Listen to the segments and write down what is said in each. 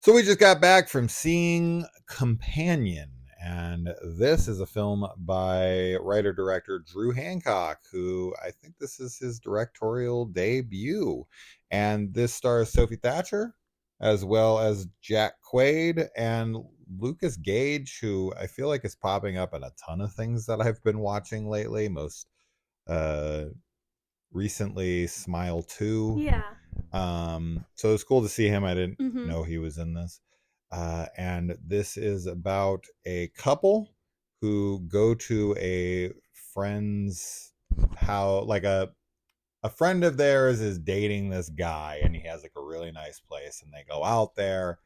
So we just got back from seeing Companion, and this is a film by writer-director Drew Hancock, who I think this is his directorial debut. And this stars Sophie Thatcher, as well as Jack Quaid and Lucas Gage, who I feel like is popping up in a ton of things that I've been watching lately. Most uh, recently, Smile 2. Yeah. So it's cool to see him. I didn't Mm-hmm. know he was in this. And this is about a couple who go to a friend's house, like a friend of theirs is dating this guy, and he has like a really nice place, and they go out there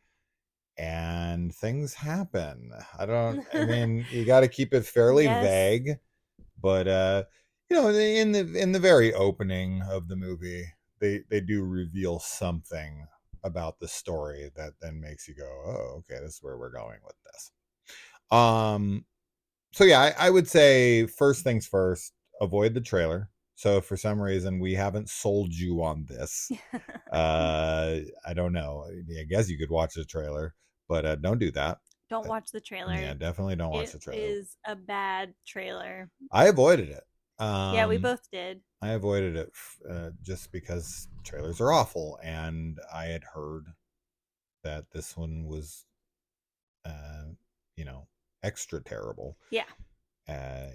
and things happen. I mean, you got to keep it fairly Yes. vague, but in the very opening of the movie, they do reveal something about the story that then makes you go, oh, okay, this is where we're going with this. um so yeah, I would say first things first, avoid the trailer. So if for some reason we haven't sold you on this, I don't know, I guess you could watch the trailer, but don't do that. Don't watch the Yeah, trailer. definitely don't watch It the trailer. is a bad trailer. I avoided it. Yeah, we both did. I avoided it just because trailers are awful, and I had heard that this one was, uh, you know, extra terrible Yeah.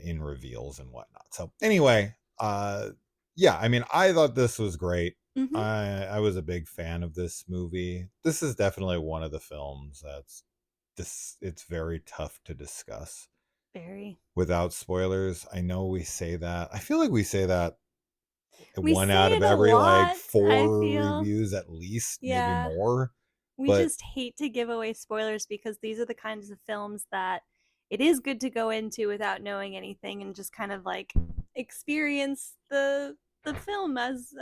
in reveals and whatnot. So anyway, yeah, I mean, I thought this was great. Mm-hmm. I was a big fan of this movie. This is definitely one of the films that's this. It's very tough to discuss Very. without spoilers. I know we say that. I feel like we say that We one out say of it a every like lot, I four feel. reviews at least, maybe Yeah. more. We But just hate to give away spoilers because these are the kinds of films that it is good to go into without knowing anything and just kind of like experience the film as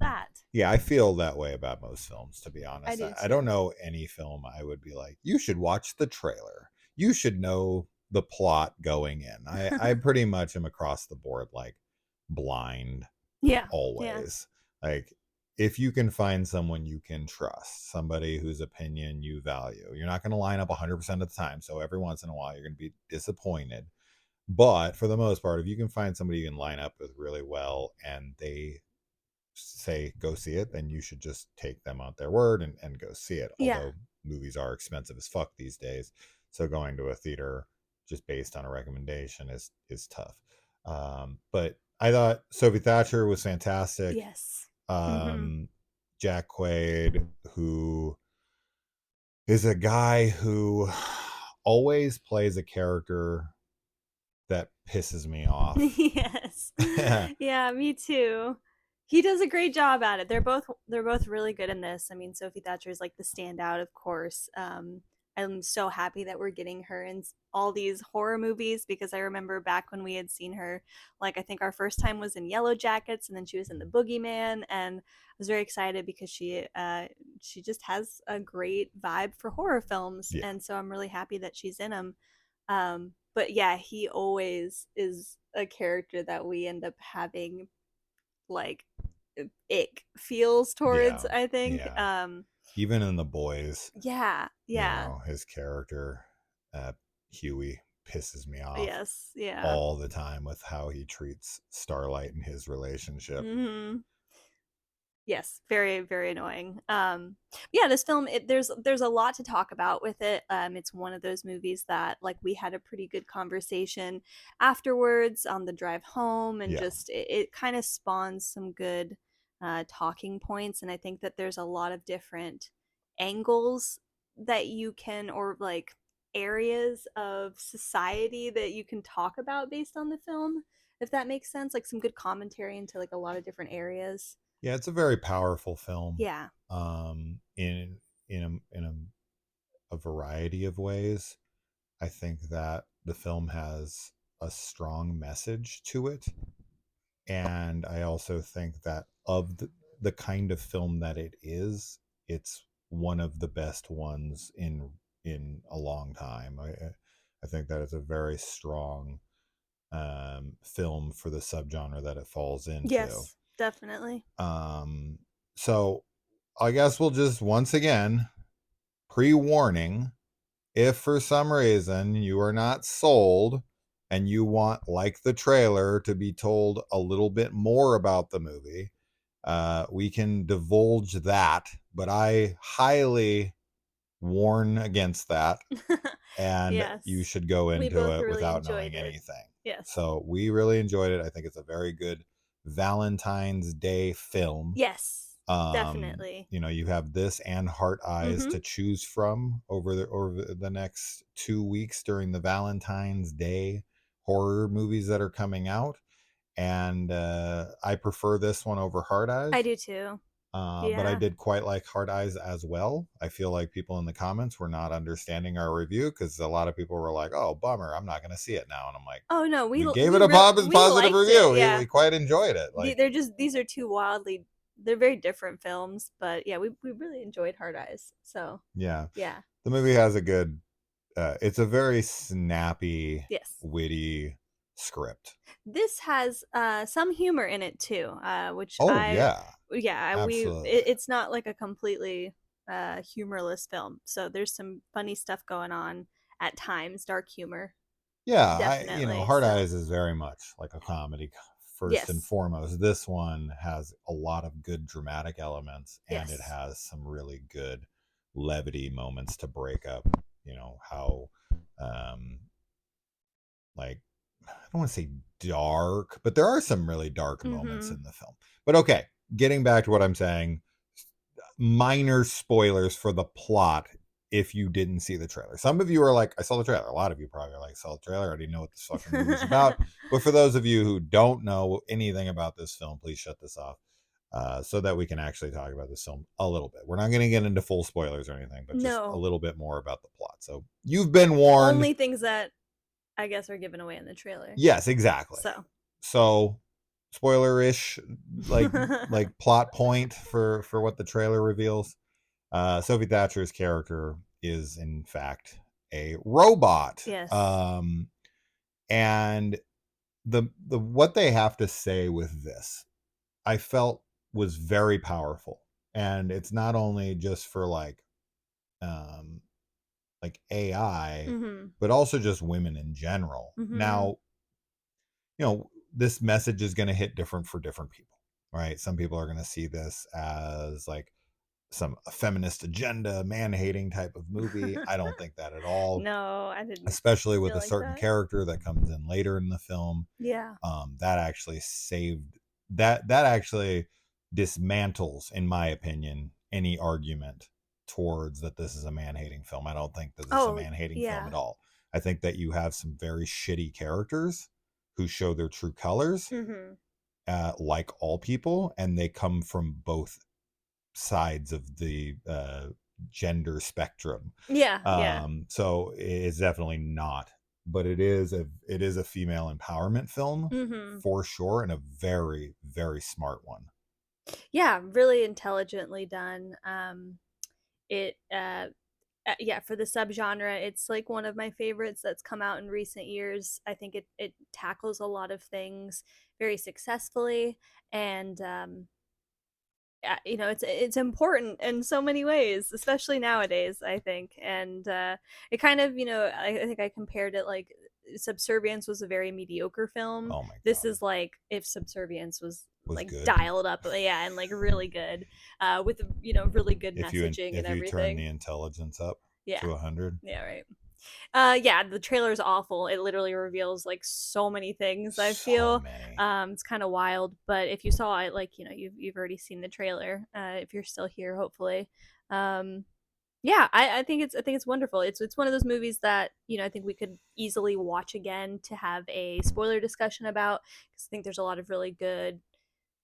that. yeah, I feel that way about most films, to be I honest. do I don't too. know any film I would be like, you should watch the trailer. You should know the plot going in. I pretty much am across the board like blind Yeah. Yeah. always. Like, if you can find someone you can trust, somebody whose opinion you value, you're not going to line up 100% of the time. So every once in a while, you're going to be disappointed. But for the most part, if you can find somebody you can line up with really well and they say go see it, then you should just take them on their word and go see it. Yeah. Although movies are expensive as fuck these days. So going to a theater just based on a recommendation is tough. But I thought Sophie Thatcher was fantastic. Yes. Mm-hmm. um, Jack Quaid, who is a guy who always plays a character that pisses me off. Yes. Yeah, me too. He does a great job at it. They're both really good in this. I mean, Sophie Thatcher is like the standout, of course. I'm so happy that we're getting her in all these horror movies because I remember back when we had seen her, like I think our first time was in Yellow Jackets, and then she was in The Boogeyman, and I was very excited because she just has a great vibe for horror films, Yeah. and so I'm really happy that she's in them. But yeah, he always is a character that we end up having like ick feels towards, Yeah. I think. Yeah. Even in The Boys, Yeah, yeah. his character, uh, Huey, pisses me off Yes, yeah. all the time with how he treats Starlight and his relationship. Mhm. Yes, very very annoying. Yeah, this film there's a lot to talk about with it. It's one of those movies that like we had a pretty good conversation afterwards on the drive home, and Yeah. just it kind of spawns some good talking points, and I think that there's a lot of different angles that you can, or like areas of society that you can talk about based on the film, if that makes sense, like some good commentary into like a lot of different areas. Yeah, it's a very powerful film. Yeah. In a variety of ways. I think that the film has a strong message to it, and I also think that of the kind of film that it is, it's one of the best ones in a long time. I think that it's a very strong film for the subgenre that it falls into. Yes, definitely. Um, so I guess we'll just once again pre-warning, if for some reason you are not sold and you want, like the trailer, to be told a little bit more about the movie, we can divulge that, but I highly warn against that, and you Yes. should go We into both it really without knowing enjoyed it. anything. Yes. So we really enjoyed it. I think it's a very good Valentine's Day film. Yes. Definitely. You have this and Heart Eyes Mhm. to choose from over the next 2 weeks during the Valentine's Day horror movies that are coming out, and I prefer this one over Heart I Eyes. do too. But I Yeah. did quite like Hard Eyes as well. I feel like people in the comments were not understanding our review because a lot of people were like, "Oh, bummer, I'm not going to see it now." And I'm like, Oh no, "We gave it a we positive liked it. review. We, Yeah. we quite enjoyed it." Like, They're just these are two wildly they're very different films, but yeah, we really enjoyed Hard Eyes. So, yeah, yeah. the movie has a good. It's a very snappy, Yes. witty script. This has some humor in it too, which Oh I yeah, yeah, absolutely. it's not like a completely humorless film. So there's some funny stuff going on at times, dark humor, Yeah, definitely. Hard So, Eyes is very much like a comedy first and yes. foremost. This one has a lot of good dramatic elements, and it Yes. has some really good levity moments to break up, how um like, I don't want to say dark, but there are some really dark moments Mhm. in the film. But okay, getting back to what I'm saying, minor spoilers for the plot if you didn't see the trailer. Some of you are like, I saw the trailer. A lot of you probably are like, saw the trailer. I already know what this fucking movie's about. But for those of you who don't know anything about this film, please shut this off so that we can actually talk about this film a little bit. We're not going to get into full spoilers or anything, but just a No. little bit more about the plot. So you've been warned. Only things that I guess are given away in the trailer. Yes, exactly. So. So spoiler-ish, like plot point for what the trailer reveals. Sophie Thatcher's character is in fact a robot. Yes. And the what they have to say with this, I felt was very powerful. And it's not only just for um AI, Mhm. but also just women in general. Mhm. Now, this message is going to hit different for different people, right? Some people are going to see this as like some feminist agenda, man hating type of movie. I don't think that at all, No, I didn't especially with feel a like certain that. character that comes in later in the film. Yeah. That actually saved that actually dismantles, in my opinion, any argument towards that this is a man hating film. I don't think that this is a Oh, man hating film yeah. at all. I think that you have some very shitty characters who show their true colors, Mhm. like all people, and they come from both sides of the gender spectrum. Yeah, yeah. So it's definitely not, but it is a female empowerment film Mhm. for sure, and a very very smart one. Yeah, really intelligently done. It yeah, for the subgenre, it's like one of my favorites that's come out in recent years. I think it tackles a lot of things very successfully, and it's important in so many ways, especially nowadays, I think. And it kind of, I think I compared it like Subservience was a very mediocre film. Oh my This god, is like if Subservience was was like good. dialed up, yeah, and like really good, with really good messaging and If you turn the everything. intelligence up Yeah. to 100. Yeah, right. Yeah, the trailer is awful. It literally reveals like so many things. I So feel many. it's kind of wild. But if you saw it, like you've already seen the trailer. If you're still here, hopefully, um, yeah, I think it's wonderful. It's one of those movies that I think we could easily watch again to have a spoiler discussion about, because I think there's a lot of really good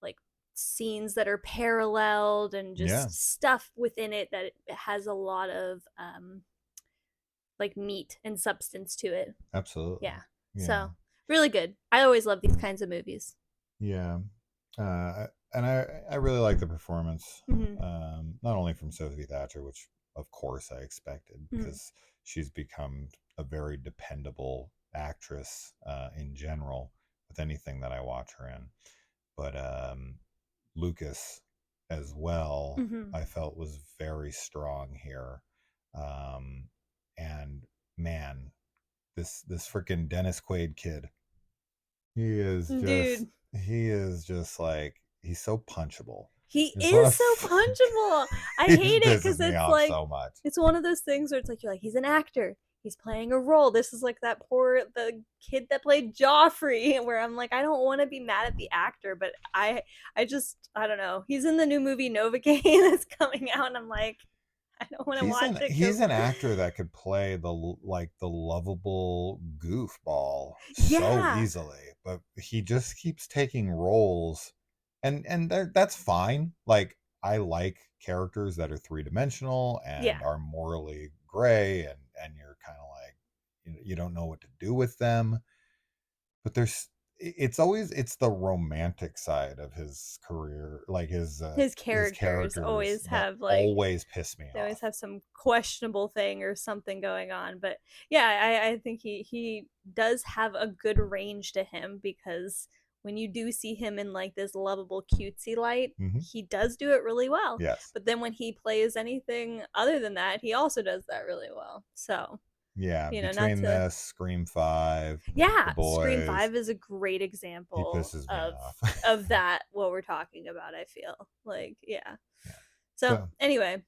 like scenes that are paralleled and Yeah, just stuff within it that it has a lot of like meat and substance to it. absolutely. Yeah. Yeah, So really good. I always love these kinds of movies. yeah. And I really like the performance, Mm-hmm. not only from Sophie Thatcher, which of course I expected Mm-hmm. because she's become a very dependable actress in general with anything that I watch her in. But Lucas as well, Mm-hmm. I felt was very strong here. And man, this freaking Dennis Quaid kid, he is just Dude, he is just like he's so punchable. he I just is want so to. punchable. I He just hate it pisses because me it's off like so much. it's one of those things where it's like you're like he's an actor. He's playing a role. This is like that poor the kid that played Joffrey, where I'm like, I don't want to be mad at the actor, but I just I don't know. He's in the new movie Novocaine that's coming out, and I'm like, I don't want to He's watch an it he's because an actor that could play the lovable goofball so yeah, easily, but he just keeps taking roles, and that's fine. Like I like characters that are three dimensional yeah, and are morally gray, and you're kind of like you don't know what to do with them. But it's the romantic side of his career, like his his characters characters always that have like always piss me they always off. have some questionable thing or something going on. But yeah, I think he does have a good range to him because when you do see him in like this lovable cutesy light, Hmm. he does do it really well. Yes. But then when he plays anything other than that, he also does that really well. So, Yeah, not between to this, Scream 5, The yeah, Scream Boys, 5 is a great he example pisses me off. of that what we're talking about, I feel. Like, yeah. Yeah. So, So, anyway,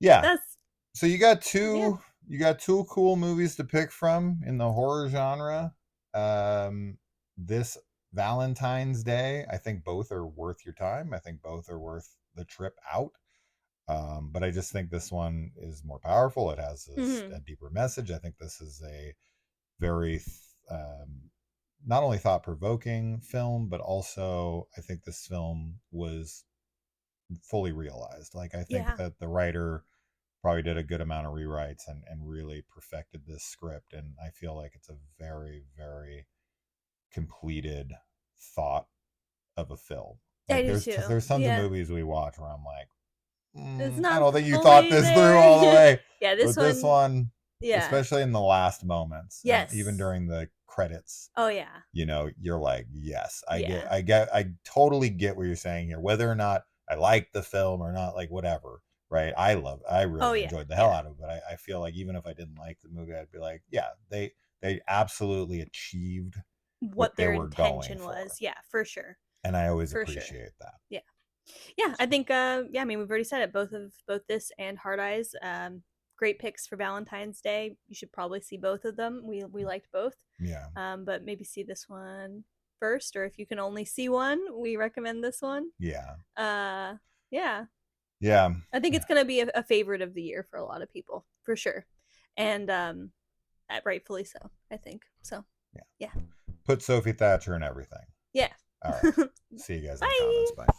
yeah. that's So you got yeah. two cool movies to pick from in the horror genre. This Valentine's Day, I think both are worth your time. I think both are worth the trip out. But I just think this one is more powerful. It has Mhm. a deeper message. I think this is a very um, not only thought provoking film, but also I think this film was fully realized. Like I think Yeah. that the writer probably did a good amount of rewrites and really perfected this script. And I feel like it's a very, very completed thought of a film. I Like do too. there's tons of Yeah. movies we watch where I'm like, It's I not don't think you thought fully this through all the there. way. Yeah, this But this one, one, yeah. especially in the last moments and even Yes. during the credits, Oh yeah. you're like, yes, Yeah. I totally get what you're saying here. Whether or not I like the film or not, like whatever, right? I Oh really yeah. enjoyed the hell Yeah. out of it. But I feel like even if I didn't like the movie, I'd be like, yeah, they absolutely achieved what What they their were going intention for, was. Yeah, for sure. and I always For sure. appreciate that. Yeah. Yeah, I So, think yeah, I mean we've already said it. Both this and Hard Eyes. Great picks for Valentine's Day. You should probably see both of them. We liked both. yeah, But maybe see this one first, or if you can only see one, we recommend this one. yeah, Uh yeah. yeah, I think it's gonna be a favorite of the year for a lot of people, for sure. And rightfully so, I think. So yeah. yeah. Put Sophie Thatcher in everything. Yeah. All right. See you guys in the comments. Bye. Bye.